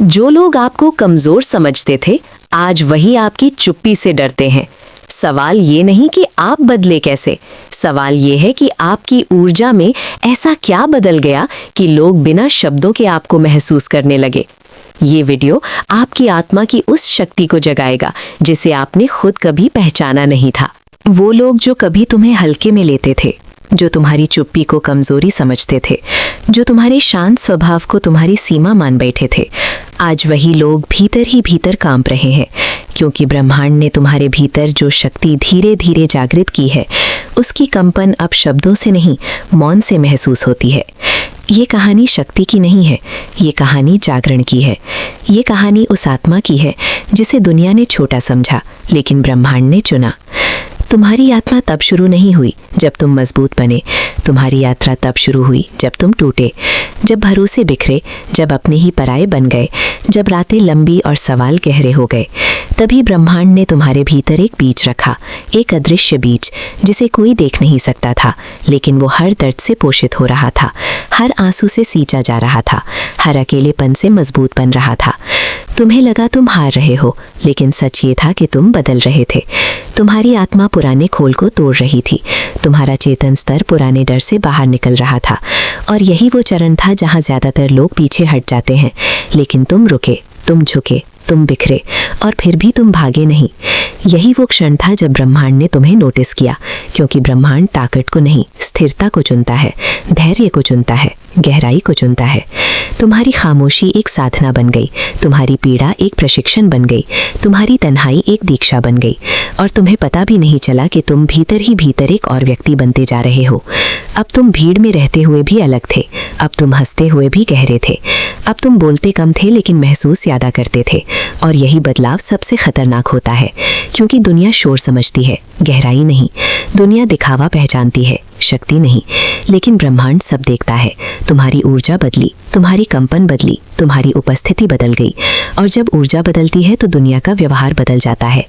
जो लोग आपको कमजोर समझते थे, आज वही आपकी चुप्पी से डरते हैं। सवाल ये नहीं कि आप बदले कैसे, सवाल ये है कि आपकी ऊर्जा में ऐसा क्या बदल गया कि लोग बिना शब्दों के आपको महसूस करने लगे। ये वीडियो आपकी आत्मा की उस शक्ति को जगाएगा जिसे आपने खुद कभी पहचाना नहीं था। वो लोग जो कभी तुम्हें हल्के में लेते थे, जो तुम्हारी चुप्पी को कमजोरी समझते थे, जो तुम्हारे शांत स्वभाव को तुम्हारी सीमा मान बैठे थे, आज वही लोग भीतर ही भीतर कांप रहे हैं, क्योंकि ब्रह्मांड ने तुम्हारे भीतर जो शक्ति धीरे धीरे जागृत की है, उसकी कंपन अब शब्दों से नहीं, मौन से महसूस होती है। ये कहानी शक्ति की नहीं है, ये कहानी जागरण की है। ये कहानी उस आत्मा की है जिसे दुनिया ने छोटा समझा, लेकिन ब्रह्मांड ने चुना। तुम्हारी यात्रा तब शुरू नहीं हुई जब तुम मजबूत बने, तुम्हारी यात्रा तब शुरू हुई जब तुम टूटे, जब भरोसे बिखरे, जब अपने ही पराये बन गए, जब रातें लंबी और सवाल गहरे हो गए। तभी ब्रह्मांड ने तुम्हारे भीतर एक बीज रखा, एक अदृश्य बीज जिसे कोई देख नहीं सकता था, लेकिन वो हर दर्द से पोषित हो रहा था, हर आंसू से सींचा जा रहा था, हर अकेलेपन से मजबूत बन रहा था। तुम्हें लगा तुम हार रहे हो, लेकिन सच ये था कि तुम बदल रहे थे। तुम्हारी आत्मा पुराने खोल को तोड़ रही थी, तुम्हारा चेतन स्तर पुराने डर से बाहर निकल रहा था। और यही वो चरण था जहां ज्यादातर लोग पीछे हट जाते हैं, लेकिन तुम रुके, तुम झुके, तुम बिखरे, और फिर भी तुम भागे नहीं। यही वो क्षण था जब ब्रह्मांड ने तुम्हें नोटिस किया, क्योंकि ब्रह्मांड ताकत को नहीं, स्थिरता को चुनता है, धैर्य को चुनता है, गहराई को चुनता है। तुम्हारी खामोशी एक साधना बन गई, तुम्हारी पीड़ा एक प्रशिक्षण बन गई, तुम्हारी तन्हाई एक दीक्षा बन गई, और तुम्हें पता भी नहीं चला कि तुम भीतर ही भीतर एक और व्यक्ति बनते जा रहे हो। अब तुम भीड़ में रहते हुए भी अलग थे, अब तुम हंसते हुए भी गहरे थे, अब तुम बोलते कम थे लेकिन महसूस ज्यादा करते थे। और यही बदलाव सबसे खतरनाक होता है, क्योंकि दुनिया शोर समझती है, गहराई नहीं। दुनिया दिखावा पहचानती है, शक्ति नहीं। लेकिन ब्रह्मांड सब देखता है। तुम्हारी ऊर्जा बदली, तुम्हारी कंपन बदली, तुम्हारी उपस्थिति बदल गई, और जब ऊर्जा बदलती है तो दुनिया का व्यवहार बदल जाता है।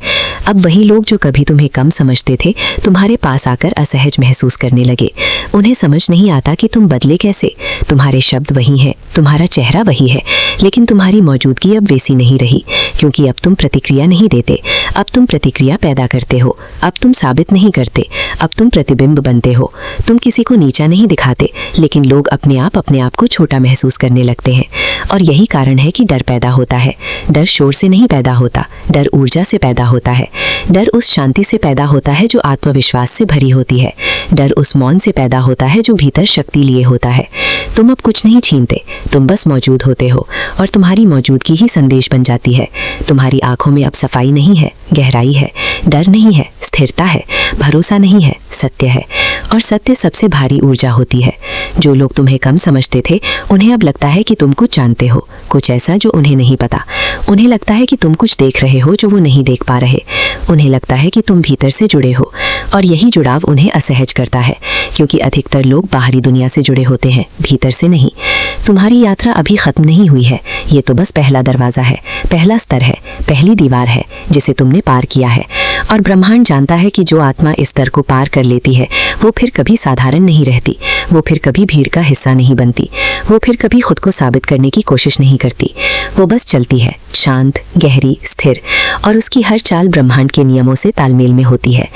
अब वही लोग जो कभी तुम्हें कम समझते थे, तुम्हारे पास आकर असहज महसूस करने लगे। उन्हें समझ नहीं आता कि तुम बदले कैसे। तुम्हारे शब्द वही हैं, तुम्हारा चेहरा वही है, लेकिन तुम्हारी मौजूदगी अब वैसी नहीं रही, क्योंकि अब तुम प्रतिक्रिया नहीं देते, अब तुम प्रतिक्रिया पैदा करते हो। अब तुम साबित नहीं करते, अब तुम प्रतिबिंब बनते हो। तुम किसी को नीचा नहीं दिखाते, लेकिन लोग अपने आप को छोटा महसूस करने लगते हैं। और यही कारण है कि डर पैदा होता है। डर शोर से नहीं पैदा होता, डर ऊर्जा से पैदा होता है। डर उस शांति से पैदा होता है जो आत्मविश्वास से भरी होती है। डर उस मौन से पैदा होता है जो भीतर शक्ति लिए होता है। तुम अब कुछ नहीं छीनते, तुम बस मौजूद होते हो, और तुम्हारी मौजूदगी ही संदेश बन जाती है। तुम्हारी आंखों में अब सफाई नहीं है, गहराई है, डर नहीं है, स्थिरता है, भरोसा नहीं है, सत्य है। और सत्य सबसे भारी ऊर्जा होती है। जो लोग तुम्हें कम समझते थे, उन्हें अब लगता है कि तुम कुछ जानते हो, कुछ ऐसा जो उन्हें नहीं पता। उन्हें लगता है कि तुम कुछ देख रहे हो जो वो नहीं देख पा रहे। उन्हें लगता है कि तुम भीतर से जुड़े हो, और यही जुड़ाव उन्हें असहज करता है, क्योंकि अधिकतर लोग बाहरी दुनिया से जुड़े होते हैं, भीतर से नहीं। तुम्हारी यात्रा अभी खत्म नहीं हुई है, ये तो बस पहला दरवाजा है, पहला स्तर है, पहली दीवार है जिसे तुमने पार किया है। और ब्रह्मांड जानता है कि जो आत्मा इस स्तर को पार कर लेती है, वो फिर कभी साधारण नहीं रहती, वो फिर कभी भीड़ का हिस्सा नहीं बनती, वो फिर कभी खुद को साबित करने की कोशिश नहीं करती। वो बस चलती है, शांत, गहरी, स्थिर, और उसकी हर चाल ब्रह्मांड के नियमों से तालमेल में होती है।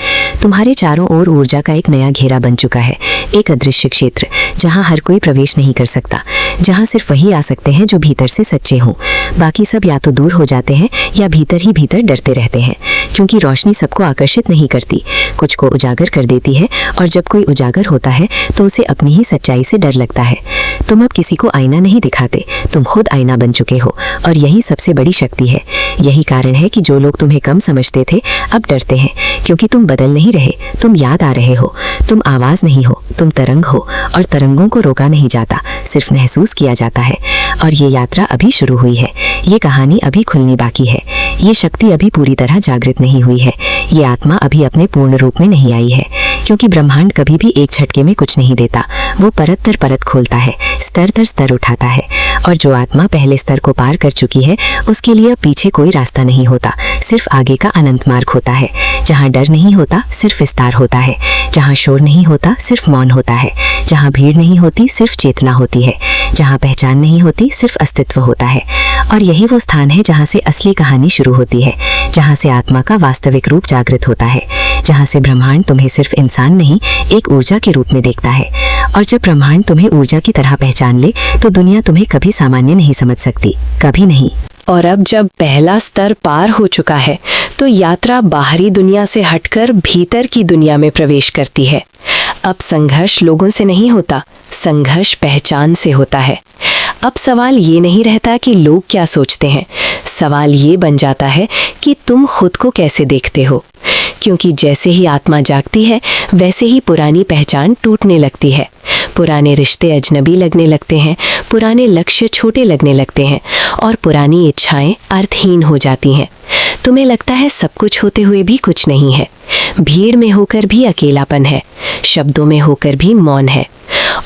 तुम्हारे चारों ओर ऊर्जा का एक नया घेरा बन चुका है, एक अदृश्य क्षेत्र जहां हर कोई प्रवेश नहीं कर सकता, जहां सिर्फ वही आ सकते हैं जो भीतर से सच्चे हों। बाकी सब या तो दूर हो जाते हैं या भीतर ही भीतर डरते रहते हैं, क्योंकि रोशनी सबको आकर्षित नहीं करती, कुछ को उजागर कर देती है, और जब कोई उजागर होता है तो उसे अपनी ही सच्चाई से डर लगता है। तुम अब किसी को आईना नहीं दिखाते, तुम खुद आईना बन चुके हो, और यही सबसे बड़ी शक्ति है। यही कारण है कि जो लोग तुम्हें कम समझते थे अब डरते हैं, क्योंकि तुम बदल नहीं रहे, तुम याद आ रहे हो। तुम आवाज नहीं हो, तुम तरंग हो, और तरंगों को रोका नहीं जाता, सिर्फ महसूस किया जाता है। और ये यात्रा अभी शुरू हुई है, ये कहानी अभी खुलनी बाकी है, ये शक्ति अभी पूरी तरह जागृत नहीं हुई है, ये आत्मा अभी अपने पूर्ण रूप में नहीं आई है। क्योंकि ब्रह्मांड कभी भी एक झटके में कुछ नहीं देता, वो परत दर परत खोलता है, स्तर दर स्तर उठाता है। और जो आत्मा पहले स्तर को पार कर चुकी है, उसके लिए अब पीछे कोई रास्ता नहीं होता, सिर्फ आगे का अनंत मार्ग होता है, जहाँ डर नहीं होता, सिर्फ विस्तार होता है, जहाँ शोर नहीं होता, सिर्फ मौन होता है, जहाँ भीड़ नहीं होती, सिर्फ चेतना होती है, जहाँ पहचान नहीं होती, सिर्फ अस्तित्व होता है। और यही वो स्थान है जहाँ से असली कहानी शुरू होती है, जहाँ से आत्मा का वास्तविक रूप जागृत होता है, जहाँ से ब्रह्मांड तुम्हें सिर्फ इंसान नहीं, एक ऊर्जा के रूप में देखता है। और जब ब्रह्मांड तुम्हें ऊर्जा की तरह पहचान ले तो दुनिया तुम्हें कभी सामान्य नहीं समझ सकती, कभी नहीं। और अब जब पहला स्तर पार हो चुका है तो यात्रा बाहरी दुनिया से हटकर भीतर की दुनिया में प्रवेश करती है। अब संघर्ष लोगों से नहीं होता, संघर्ष पहचान से होता है। अब सवाल ये नहीं रहता कि लोग क्या सोचते हैं, सवाल ये बन जाता है कि तुम खुद को कैसे देखते हो। क्योंकि जैसे ही आत्मा जागती है वैसे ही पुरानी पहचान टूटने लगती है, पुराने रिश्ते अजनबी लगने लगते हैं, पुराने लक्ष्य छोटे लगने लगते हैं और पुरानी इच्छाएं अर्थहीन हो जाती हैं। तुम्हें लगता है सब कुछ होते हुए भी कुछ नहीं है, भीड़ में होकर भी अकेलापन है, शब्दों में होकर भी मौन है।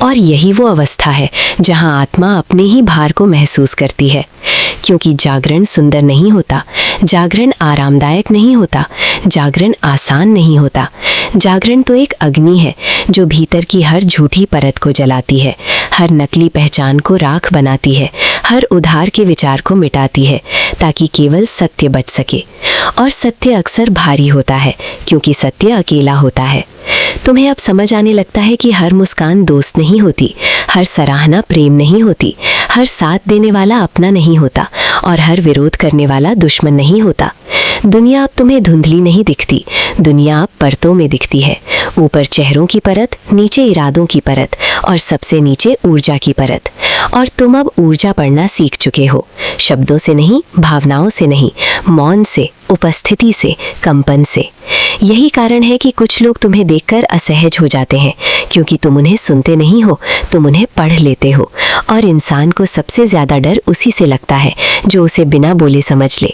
और यही वो अवस्था है जहां आत्मा अपने ही भार को महसूस करती है। क्योंकि जागरण सुंदर नहीं होता, जागरण आरामदायक नहीं होता, जागरण आसान नहीं होता। जागरण तो एक अग्नि है जो भीतर की हर झूठी परत को जलाती है, हर नकली पहचान को राख बनाती है, हर उधार के विचार को मिटाती है, ताकि केवल सत्य बच सके। और सत्य अक्सर भारी होता है क्योंकि सत्य अकेला होता है। तुम्हें अब समझ आने लगता है कि हर मुस्कान दोस्त नहीं होती, हर सराहना प्रेम नहीं होती, हर साथ देने वाला अपना नहीं होता और हर विरोध करने वाला दुश्मन नहीं होता। दुनिया अब तुम्हें धुंधली नहीं दिखती, दुनिया अब परतों में दिखती है। ऊपर चेहरों की परत, नीचे इरादों की परत और सबसे नीचे ऊर्जा की परत। और तुम अब ऊर्जा पढ़ना सीख चुके हो, शब्दों से नहीं, भावनाओं से नहीं, मौन से, उपस्थिति से, कंपन से। यही कारण है कि कुछ लोग तुम्हें देखकर असहज हो जाते हैं, क्योंकि तुम उन्हें सुनते नहीं हो, तुम उन्हें पढ़ लेते हो। और इंसान को सबसे ज्यादा डर उसी से लगता है जो उसे बिना बोले समझ ले।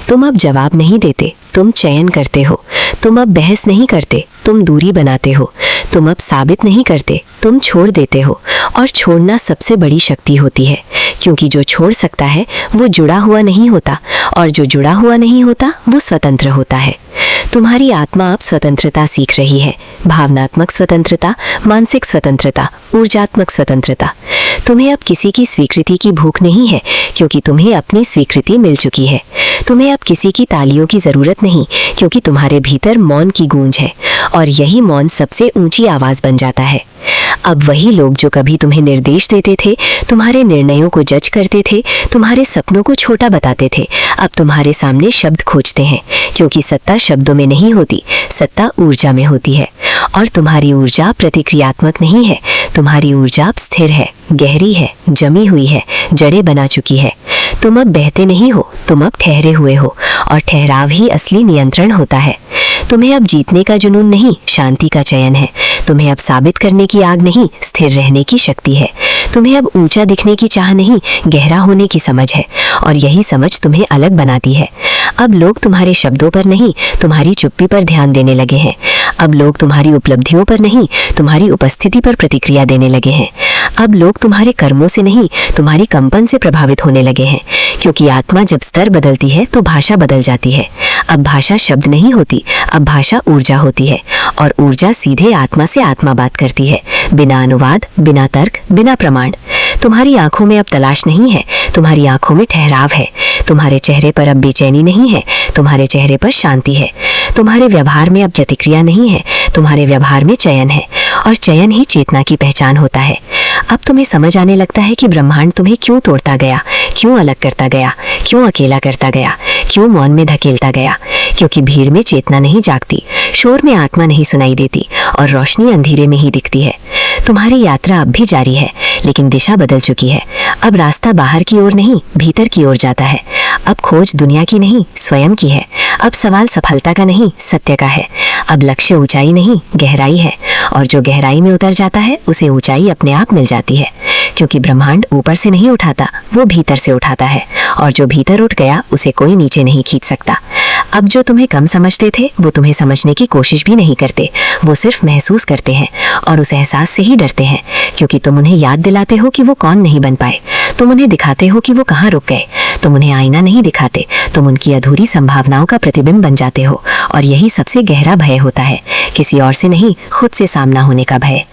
तुम अब जवाब नहीं देते, तुम चयन करते हो। तुम अब बहस नहीं करते, तुम दूरी बनाते हो। तुम अब साबित नहीं करते, तुम छोड़ देते हो। और छोड़ना सबसे बड़ी शक्ति होती है, क्योंकि जो छोड़ सकता है वो जुड़ा हुआ नहीं होता, और जो जुड़ा हुआ नहीं होता वो स्वतंत्र होता है। तुम्हारी आत्मा अब स्वतंत्रता सीख रही है, भावनात्मक स्वतंत्रता, मानसिक स्वतंत्रता, ऊर्जात्मक स्वतंत्रता। तुम्हें अब किसी की स्वीकृति की भूख नहीं है, क्योंकि तुम्हें अपनी स्वीकृति मिल चुकी है। तुम्हें अब किसी की तालियों की जरूरत नहीं, क्योंकि तुम्हारे भीतर मौन की गूंज है, और यही मौन सबसे ऊंची आवाज बन जाता है। अब वही लोग जो कभी तुम्हें निर्देश देते थे, तुम्हारे निर्णयों को जज करते थे, तुम्हारे सपनों को छोटा बताते थे, अब तुम्हारे सामने शब्द खोजते हैं, क्योंकि सत्ता शब्दों में नहीं होती, सत्ता ऊर्जा में होती है। और तुम्हारी ऊर्जा प्रतिक्रियात्मक नहीं है, तुम्हारी ऊर्जा स्थिर है, गहरी है, जमी हुई है, जड़ें बना चुकी है। तुम अब बहते नहीं हो, तुम अब ठहरे हुए हो, और ठहराव ही असली नियंत्रण होता है। तुम्हें अब जीतने का जुनून नहीं, शांति का चयन है। तुम्हें अब साबित करने की आग नहीं, स्थिर रहने की शक्ति है। तुम्हें अब ऊंचा दिखने की चाह नहीं, गहरा होने की समझ है, और यही समझ तुम्हें अलग बनाती है। अब लोग तुम्हारे शब्दों पर नहीं, तुम्हारी चुप्पी पर ध्यान देने लगे हैं। अब लोग तुम्हारी उपलब्धियों पर नहीं, तुम्हारी उपस्थिति पर प्रतिक्रिया देने लगे हैं। अब लोग तुम्हारे कर्मों से नहीं, तुम्हारी कंपन से प्रभावित होने लगे हैं, क्योंकि आत्मा जब स्तर बदलती है तो भाषा बदल जाती है। अब भाषा शब्द नहीं होती, अब भाषा ऊर्जा होती है, और ऊर्जा सीधे आत्मा से आत्मा बात करती है, बिना अनुवाद, बिना तर्क, बिना प्रमाण। तुम्हारी आंखों में अब तलाश नहीं है, तुम्हारी आंखों में ठहराव है। तुम्हारे चेहरे पर अब बेचैनी नहीं है, तुम्हारे चेहरे पर शांति है। तुम्हारे व्यवहार में अब प्रतिक्रिया नहीं है, तुम्हारे व्यवहार में चयन है, और चयन ही चेतना की पहचान होता है। अब तुम्हें समझ आने लगता है कि ब्रह्मांड तुम्हें क्यों तोड़ता गया, क्यों अलग करता गया, क्यों अकेला करता गया, क्यों मौन में धकेलता गया। क्योंकि भीड़ में चेतना नहीं जागती, शोर में आत्मा नहीं सुनाई देती, और रोशनी अंधेरे में ही दिखती है। तुम्हारी यात्रा अब भी जारी है, लेकिन दिशा बदल चुकी है। अब रास्ता बाहर की ओर नहीं, भीतर की ओर जाता है। अब खोज दुनिया की नहीं, स्वयं की है। अब सवाल सफलता का नहीं, सत्य का है। अब लक्ष्य ऊंचाई नहीं, गहराई है, और जो गहराई में उतर जाता है उसे ऊंचाई अपने आप मिल जाती है। क्योंकि ब्रह्मांड ऊपर से नहीं उठाता, वो भीतर से उठाता है, और जो भीतर उठ गया उसे कोई नीचे नहीं खींच सकता। अब जो तुम्हें कम समझते थे वो तुम्हें समझने की कोशिश भी नहीं करते, वो सिर्फ महसूस करते हैं, और उस एहसास से ही डरते हैं, क्योंकि तुम उन्हें याद दिलाते हो कि वो कौन नहीं बन पाए। तुम उन्हें दिखाते हो कि वो कहाँ रुक गए। तुम उन्हें आईना नहीं दिखाते, तुम उनकी अधूरी संभावनाओं का प्रतिबिंब बन जाते हो। और यही सबसे गहरा भय होता है, किसी और से नहीं, खुद से सामना होने का भय।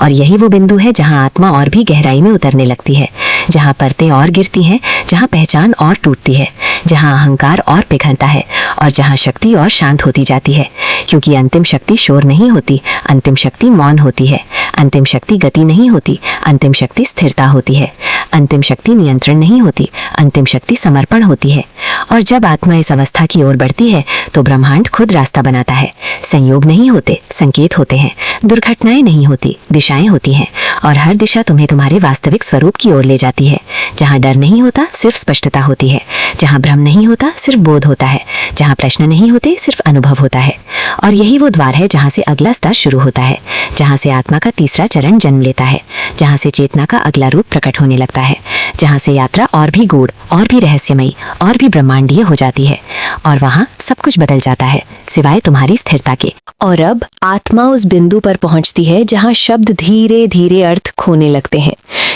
और यही वो बिंदु है जहाँ आत्मा और भी गहराई में उतरने लगती है, जहाँ परतें और गिरती हैं, जहाँ पहचान और टूटती है, जहाँ अहंकार और पिघलता है और जहाँ शक्ति और शांत होती जाती है। क्योंकि अंतिम शक्ति शोर नहीं होती, अंतिम शक्ति मौन होती है। अंतिम शक्ति गति नहीं होती, अंतिम शक्ति स्थिरता होती है। अंतिम शक्ति नियंत्रण नहीं होती, अंतिम शक्ति समर्पण होती है। और जब आत्मा इस अवस्था की ओर बढ़ती है तो ब्रह्मांड खुद रास्ता बनाता है। संयोग नहीं होते, संकेत होते हैं। दुर्घटनाएं नहीं होती, दिशाएं होती हैं। और हर दिशा तुम्हें तुम्हारे वास्तविक स्वरूप की ओर ले जाती है, जहाँ डर नहीं होता, सिर्फ स्पष्टता होती है। जहाँ भ्रम नहीं होता, सिर्फ बोध होता है। जहाँ प्रश्न नहीं होते, सिर्फ अनुभव होता है। और यही वो द्वार है जहाँ से अगला स्तर शुरू होता है, जहाँ से आत्मा का तीसरा चरण जन्म लेता है, जहाँ से चेतना का अगला रूप प्रकट होने लगता है, जहाँ से यात्रा और भी गूढ़, और भी रहस्यमयी, और भी ब्रह्मांडीय हो जाती है। और वहाँ सब कुछ बदल जाता है, सिवाय तुम्हारी स्थिरता के। और अब आत्मा उस बिंदु पर पहुंचती है जहां शब्द धीरे धीरे अर्थ खोने लगते हैं,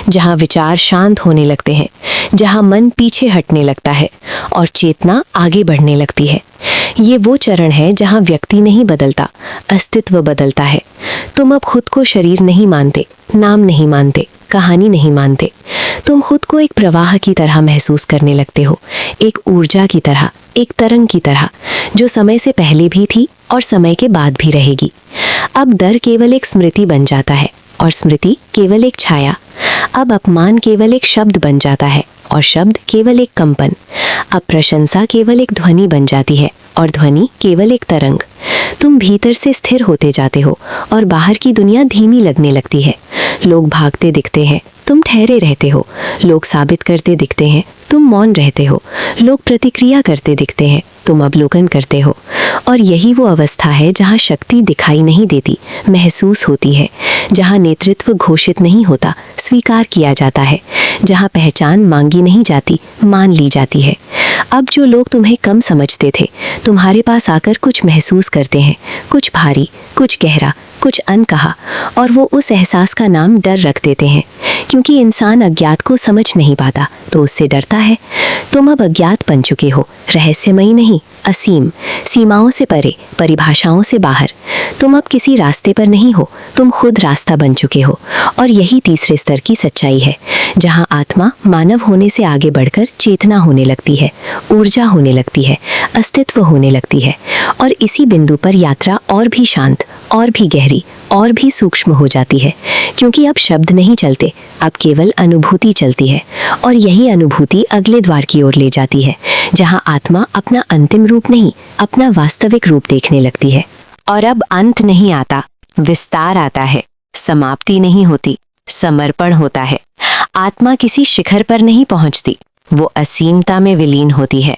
जहां विचार शांत होने लगते हैं, जहां मन पीछे हटने लगता है और चेतना आगे बढ़ने लगती है। ये वो चरण है जहां व्यक्ति नहीं बदलता, अस्तित्व बदलता है। तुम अब खुद को शरीर नहीं मानते, नाम नहीं मानते, कहानी नहीं मानते। तुम खुद को एक प्रवाह की तरह महसूस करने लगते हो, एक ऊर्जा की तरह, एक तरंग की तरह, जो समय से पहले भी थी और समय के बाद भी रहेगी। अब डर केवल एक स्मृति बन जाता है और स्मृति केवल एक छाया। अब अपमान केवल एक शब्द बन जाता है और शब्द केवल एक कंपन। अब प्रशंसा केवल एक ध्वनि बन जाती है और ध्वनि केवल एक तरंग। तुम भीतर से स्थिर होते जाते हो और बाहर की दुनिया धीमी लगने लगती है। लोग भागते दिखते हैं, तुम ठहरे रहते हो। लोग साबित करते दिखते हैं, तुम मौन रहते हो। लोग प्रतिक्रिया करते दिखते हैं, तुम अवलोकन करते हो। और यही वो अवस्था है जहाँ शक्ति दिखाई नहीं देती, महसूस होती है। जहाँ नेतृत्व घोषित नहीं होता, स्वीकार किया जाता है। जहाँ पहचान मांगी नहीं जाती, मान ली जाती है। अब जो लोग तुम्हें कम समझते थे, तुम्हारे पास आकर कुछ महसूस करते हैं, कुछ भारी, कुछ गहरा, कुछ अनकहा। और वो उस एहसास का नाम डर रख देते हैं, क्योंकि इंसान अज्ञात को समझ नहीं पाता तो उससे डरता है। तुम अब अज्ञात बन चुके हो, रहस्यमयी नहीं, असीम, सीमाओं से परे, परिभाषाओं से बाहर। तुम अब किसी रास्ते पर नहीं हो, तुम खुद रास्ता बन चुके हो। और यही तीसरे स्तर की सच्चाई है, जहाँ आत्मा मानव होने से आगे बढ़कर चेतना होने लगती है, ऊर्जा होने लगती है, अस्तित्व होने लगती है। और इसी बिंदु पर यात्रा और भी शांत, और भी गहरी, और भी सूक्ष्म हो जाती है, क्योंकि अब शब्द नहीं चलते, अब केवल अनुभूति चलती है। और यही अनुभूति अगले द्वार की ओर ले जाती है, जहाँ आत्मा अपना अंतिम रूप नहीं, अपना वास्तविक रूप देखने लगती है। और अब अंत नहीं आता, विस्तार आता है। समाप्ति नहीं होती, समर्पण होता है। आत्मा किसी शिखर पर नहीं पहुंचती, वो असीमता में विलीन होती है,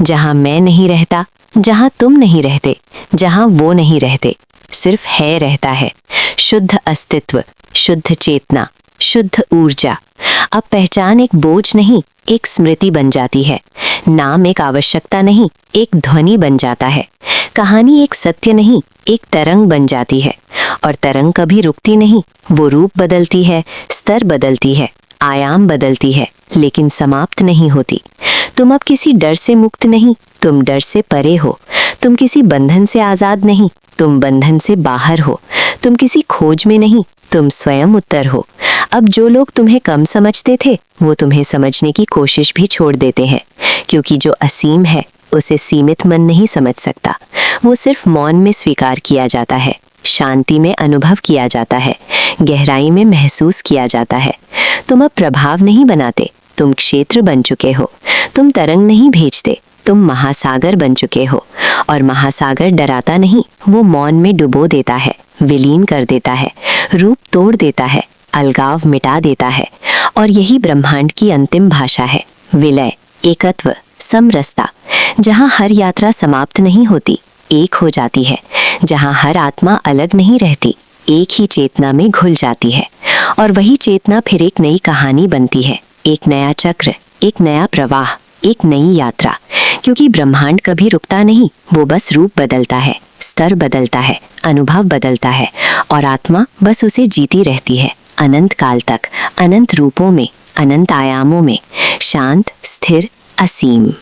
जहाँ मैं नहीं रहता, जहाँ तुम नहीं रहते, जहाँ वो नहीं रहते, सिर्फ है रहता है। शुद्ध अस्तित्व, शुद्ध चेतना, शुद्ध ऊर्जा। अब पहचान एक बोझ नहीं, एक स्मृति बन जाती है। नाम एक आवश्यकता नहीं, एक ध्वनि बन जाता है। कहानी एक सत्य नहीं, एक तरंग बन जाती है। और तरंग कभी रुकती नहीं, वो रूप बदलती है, स्तर बदलती है, आयाम बदलती है, लेकिन समाप्त नहीं होती। तुम अब किसी डर से मुक्त नहीं, तुम डर से परे हो। तुम किसी बंधन से आजाद नहीं, तुम बंधन से बाहर हो। तुम किसी खोज में नहीं, तुम स्वयं उत्तर हो। अब जो लोग तुम्हें कम समझते थे, वो तुम्हें समझने की कोशिश भी छोड़ देते हैं, क्योंकि जो असीम है उसे सीमित मन नहीं समझ सकता। वो सिर्फ मौन में स्वीकार किया जाता है, शांति में अनुभव किया जाता है, गहराई में महसूस किया जाता है। तुम अब प्रभाव नहीं बनाते, तुम क्षेत्र बन चुके हो। तुम तरंग नहीं भेजते, तुम महासागर बन चुके हो। और महासागर डराता नहीं, वो मौन में डुबो देता है, विलीन कर देता है, रूप तोड़ देता है, अलगाव मिटा देता है। और यही ब्रह्मांड की अंतिम भाषा है, विलय, एकत्व, समरसता। जहाँ हर यात्रा समाप्त नहीं होती, एक हो जाती है। जहाँ हर आत्मा अलग नहीं रहती, एक ही चेतना में घुल जाती है। और वही चेतना फिर एक नई कहानी बनती है, एक नया चक्र, एक नया प्रवाह, एक नई यात्रा। क्योंकि ब्रह्मांड कभी रुकता नहीं, वो बस रूप बदलता है, स्तर बदलता है, अनुभव बदलता है। और आत्मा बस उसे जीती रहती है, अनंत काल तक, अनंत रूपों में, अनंत आयामों में, शांत, स्थिर, असीम।